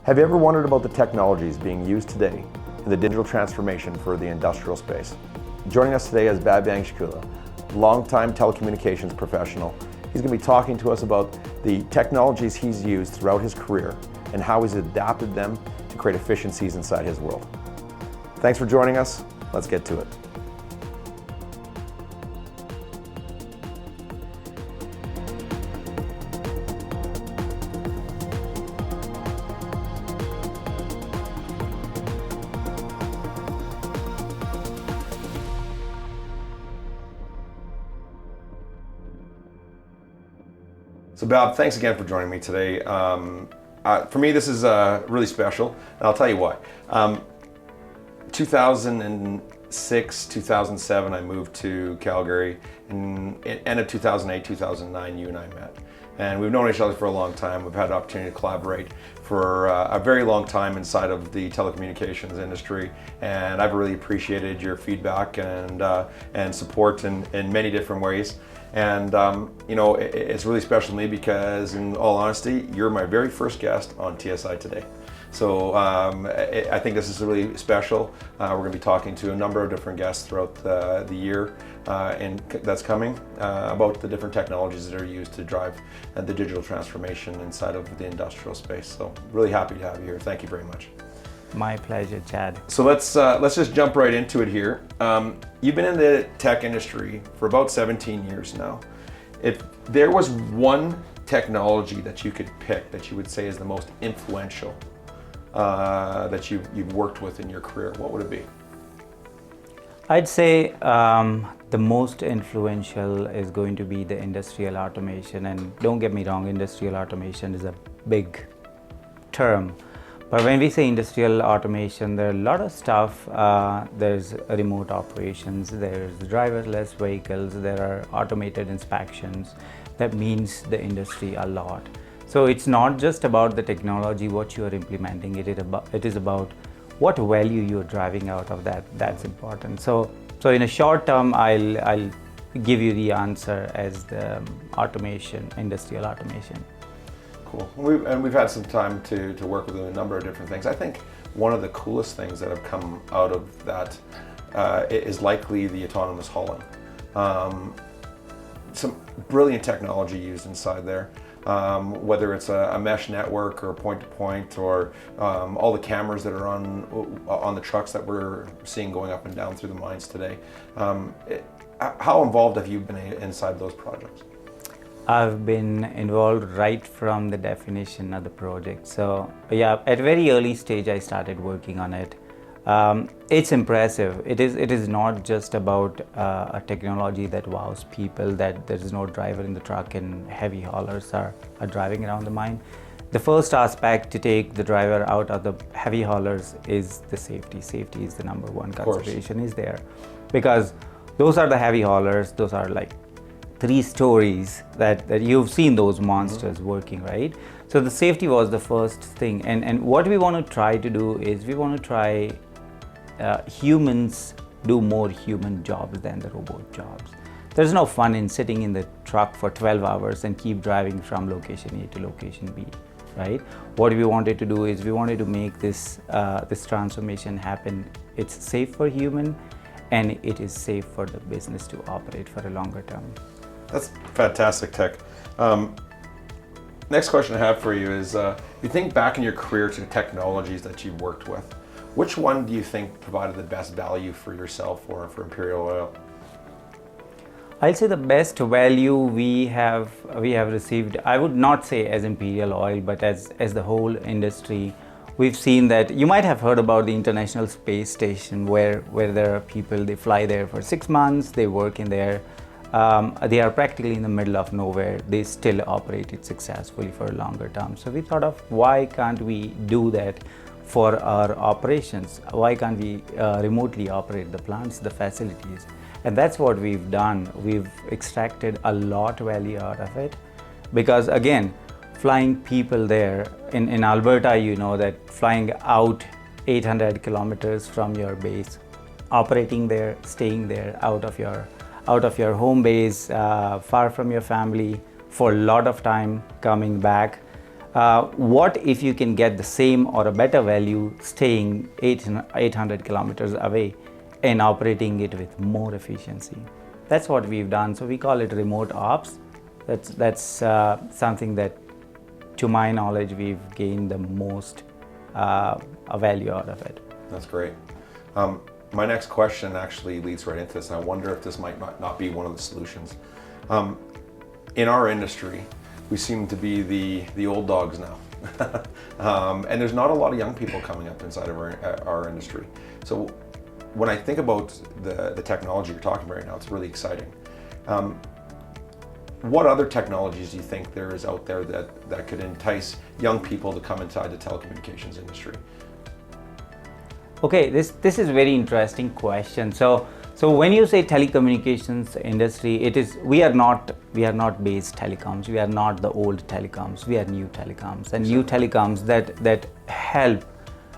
Have you ever wondered about the technologies being used today in the digital transformation for the industrial space? Joining us today is Bhavyang Shukla, longtime telecommunications professional. He's going to be talking to us about the technologies he's used throughout his career and how he's adapted them to create efficiencies inside his world. Thanks for joining us. Let's get to it. So Bhav, thanks again for joining me today. For me, this is really special, and I'll tell you why. 2006, 2007, I moved to Calgary, and end of 2008, 2009, you and I met. And we've known each other for a long time. We've had the opportunity to collaborate for a very long time inside of the telecommunications industry, and I've really appreciated your feedback and support in many different ways. And you know, it's really special to me because, in all honesty, you're my very first guest on TSI Today. So I think this is really special. We're going to be talking to a number of different guests throughout the year and that's coming about the different technologies that are used to drive the digital transformation inside of the industrial space. So really happy to have you here. Thank you very much. My pleasure, Chad. So let's just jump right into it here. You've been in the tech industry for about 17 years now. If there was one technology that you could pick that you would say is the most influential that you've worked with in your career, what would it be? I'd say the most influential is going to be the industrial automation. And don't get me wrong, industrial automation is a big term. But when we say industrial automation, there are a lot of stuff. There's remote operations, there's driverless vehicles, there are automated inspections. That means the industry a lot. So it's not just about the technology, what you are implementing, it is about what value you're driving out of that. That's important. So in a short term, I'll give you the answer as the automation, industrial automation. Cool. We've had some time to work with a number of different things. I think one of the coolest things that have come out of that is likely the autonomous hauling. Some brilliant technology used inside there, whether it's a mesh network or point-to-point or all the cameras that are on the trucks that we're seeing going up and down through the mines today. How involved have you been inside those projects? I've been involved right from the definition of the project. So yeah, at a very early stage, I started working on it. It's impressive. It is not just about a technology that wows people, that there is no driver in the truck and heavy haulers are driving around the mine. The first aspect to take the driver out of the heavy haulers is the safety. Safety is the number one consideration is there. Because those are the heavy haulers, those are like 3 stories that you've seen those monsters working, right? So the safety was the first thing. And what we want to try to do is we want to try humans do more human jobs than the robot jobs. There's no fun in sitting in the truck for 12 hours and keep driving from location A to location B, right? What we wanted to do is we wanted to make this transformation happen. It's safe for human and it is safe for the business to operate for a longer term. That's fantastic tech. Next question I have for you is, you think back in your career to technologies that you've worked with, which one do you think provided the best value for yourself or for Imperial Oil? I'll say the best value we have received, I would not say as Imperial Oil, but as the whole industry. We've seen that, you might have heard about the International Space Station where there are people, they fly there for 6 months, they work in there. They are practically in the middle of nowhere. They still operate it successfully for a longer term. So we thought of why can't we do that for our operations? Why can't we remotely operate the plants, the facilities? And that's what we've done. We've extracted a lot of value out of it because, again, flying people there in Alberta, you know that flying out 800 kilometers from your base, operating there, staying there out of your home base, far from your family for a lot of time, coming back. What if you can get the same or a better value staying 800 kilometers away and operating it with more efficiency? That's what we've done. So we call it remote ops. That's something that, to my knowledge, we've gained the most value out of it. That's great. My next question actually leads right into this. I wonder if this might not be one of the solutions. In our industry, we seem to be the old dogs now. And there's not a lot of young people coming up inside of our industry. So when I think about the technology you're talking about right now, it's really exciting. What other technologies do you think there is out there that could entice young people to come inside the telecommunications industry? Okay, this is a very interesting question. So when you say telecommunications industry, we are not base telecoms. We are not the old telecoms. We are new telecoms, and new telecoms that help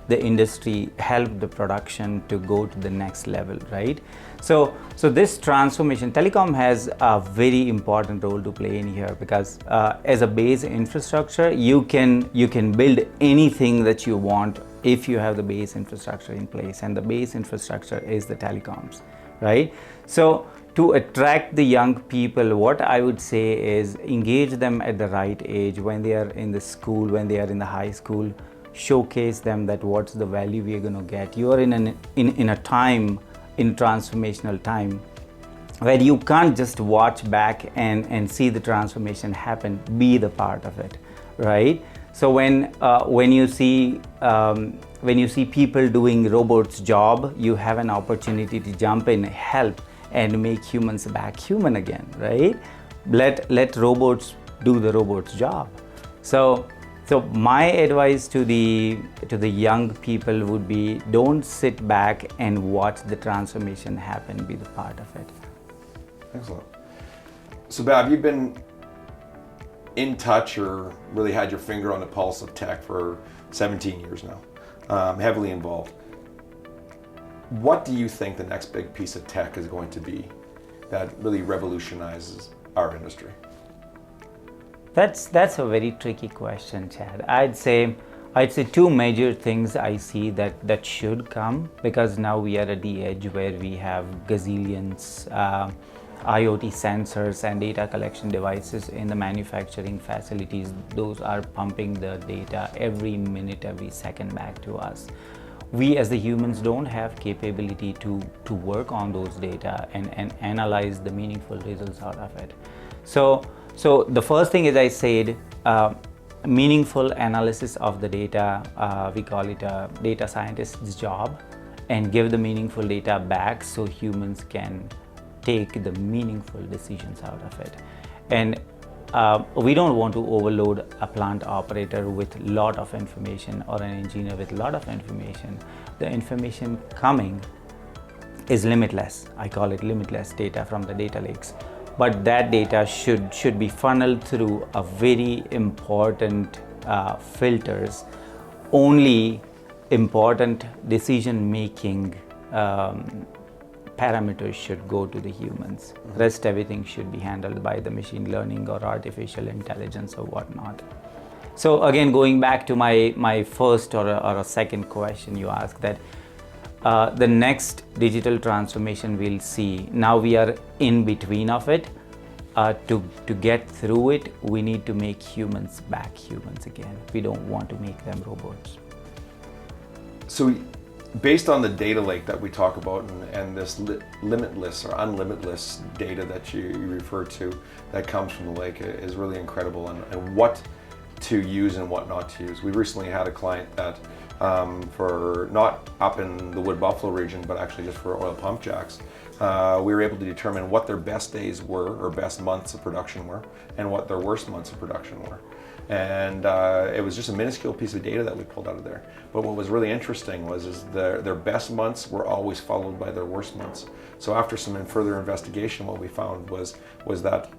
the industry, help the production to go to the next level, right? So this transformation, telecom has a very important role to play in here, because as a base infrastructure, you can build anything that you want if you have the base infrastructure in place, and the base infrastructure is the telecoms, right? So to attract the young people, what I would say is engage them at the right age, when they are in the school, when they are in the high school. Showcase them that what's the value we are going to get. You are in a time, in transformational time, where you can't just watch back and see the transformation happen. Be the part of it, right? So when you see people doing robots' job, you have an opportunity to jump in, help, and make humans back human again, right? Let robots do the robots' job. So my advice to the young people would be, don't sit back and watch the transformation happen, be the part of it. Excellent. So Bhav, you've been in touch, or really had your finger on the pulse of tech for 17 years now, heavily involved. What do you think the next big piece of tech is going to be that really revolutionizes our industry? That's a very tricky question, Chad. I'd say two major things I see that should come, because now we are at the edge where we have gazillions IoT sensors and data collection devices in the manufacturing facilities. Those are pumping the data every minute, every second back to us. We as the humans don't have capability to work on those data and analyze the meaningful results out of it. So the first thing is, I said, meaningful analysis of the data. We call it a data scientist's job, and give the meaningful data back so humans can take the meaningful decisions out of it. And we don't want to overload a plant operator with a lot of information, or an engineer with a lot of information. The information coming is limitless. I call it limitless data from the data lakes. But that data should be funneled through a very important filters. Only important decision-making parameters should go to the humans. Rest everything should be handled by the machine learning or artificial intelligence or whatnot. So again, going back to my first or a second question you asked, that the next digital transformation we'll see, now we are in between of it. To get through it, we need to make humans back humans again. We don't want to make them robots. So based on the data lake that we talk about, and this limitless or unlimitless data that you refer to that comes from the lake is really incredible, and what to use and what not to use. We recently had a client that for not up in the Wood Buffalo region, but actually just for oil pump jacks, we were able to determine what their best days were, or best months of production were, and what their worst months of production were. And it was just a minuscule piece of data that we pulled out of there. But what was really interesting was their best months were always followed by their worst months. So after some further investigation, what we found was that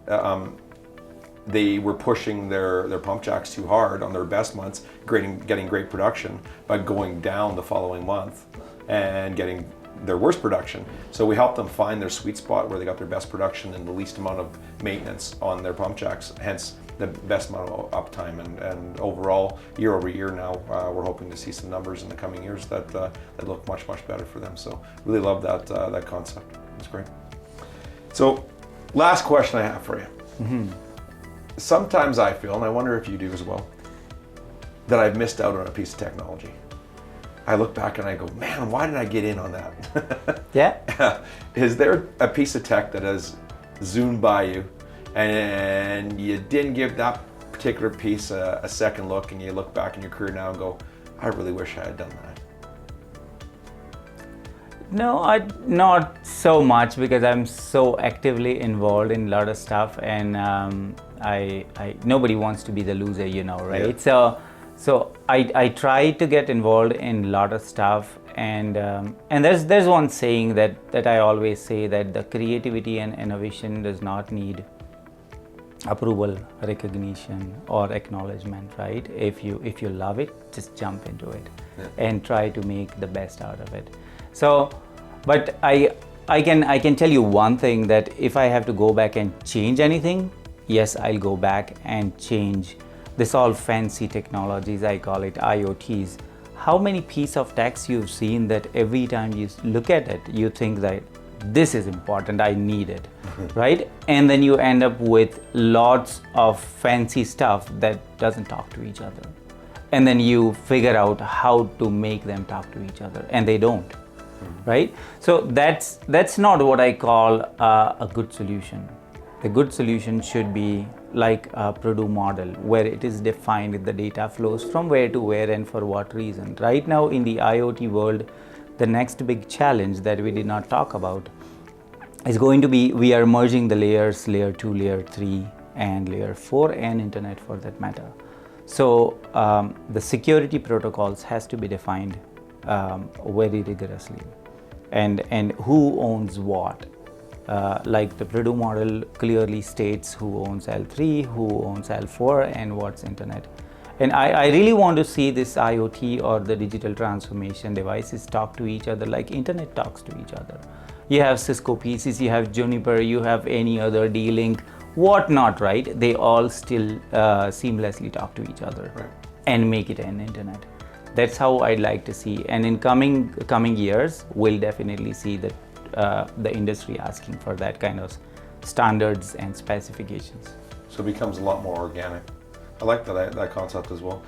they were pushing their pump jacks too hard on their best months, getting great production, but going down the following month and getting their worst production. So we helped them find their sweet spot where they got their best production and the least amount of maintenance on their pump jacks, hence the best amount of uptime, and overall, year over year now, we're hoping to see some numbers in the coming years that look much, much better for them. So really love that concept. It's great. So last question I have for you. Mm-hmm. Sometimes I feel, and I wonder if you do as well, that I've missed out on a piece of technology. I look back and I go, man, why did I get in on that? Yeah. Is there a piece of tech that has zoomed by you and you didn't give that particular piece a second look, and you look back in your career now and go, I really wish I had done that? No, not so much, because I'm so actively involved in a lot of stuff, and nobody wants to be the loser, right? Yeah. So I try to get involved in a lot of stuff, and there's one saying that I always say, that the creativity and innovation does not need approval, recognition, or acknowledgement, right? If you love it, just jump into it, and try to make the best out of it. So, but I can tell you one thing, that if I have to go back and change anything, yes, I'll go back and change this all fancy technologies, I call it IoTs. How many piece of text you've seen that every time you look at it, you think that this is important, I need it, right? And then you end up with lots of fancy stuff that doesn't talk to each other. And then you figure out how to make them talk to each other, and they don't, right? So that's not what I call a good solution. The good solution should be like a Purdue model, where it is defined the data flows from where to where and for what reason. Right now in the IoT world, the next big challenge that we did not talk about is going to be, we are merging the layers, layer 2, layer 3, and layer 4, and internet for that matter. So the security protocols has to be defined very rigorously, and who owns what. Like the Purdue model clearly states who owns L3, who owns L4, and what's internet. And I really want to see this IoT or the digital transformation devices talk to each other like internet talks to each other. You have Cisco PCs, you have Juniper, you have any other D-Link, whatnot, right? They all still seamlessly talk to each other, right, and make it an internet. That's how I'd like to see. And in coming years, we'll definitely see that the industry asking for that kind of standards and specifications. So it becomes a lot more organic. I like that concept as well.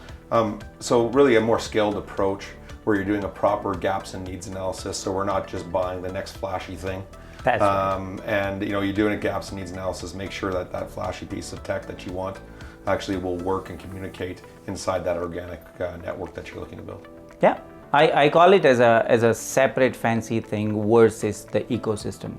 So really a more scaled approach, where you're doing a proper gaps and needs analysis, so we're not just buying the next flashy thing. That's right. And you're doing a gaps and needs analysis, make sure that flashy piece of tech that you want actually will work and communicate inside that organic network that you're looking to build. Yeah, I call it as a separate fancy thing versus the ecosystem.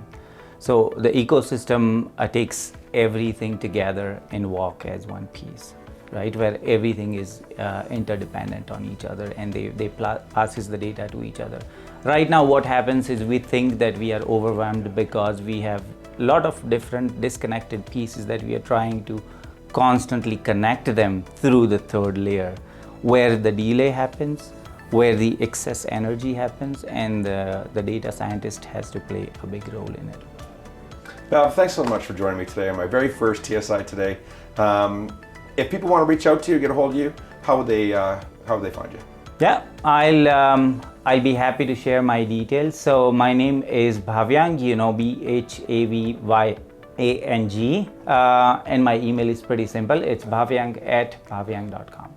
So the ecosystem takes everything together and walk as one piece, right? Where everything is interdependent on each other, and they passes the data to each other. Right now what happens is, we think that we are overwhelmed because we have a lot of different disconnected pieces that we are trying to constantly connect them through the third layer, where the delay happens, where the excess energy happens, and the data scientist has to play a big role in it. Bhav, thanks so much for joining me today on my very first TSI Today. If people want to reach out to you, get a hold of you, how would they find you? Yeah, I'll be happy to share my details. So my name is Bhavyang, Bhavyang, and my email is pretty simple. It's bhavyang@bhavyang.com.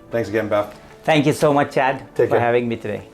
Thanks again, Bhav. Thank you so much, Chad, Take for care. having me today.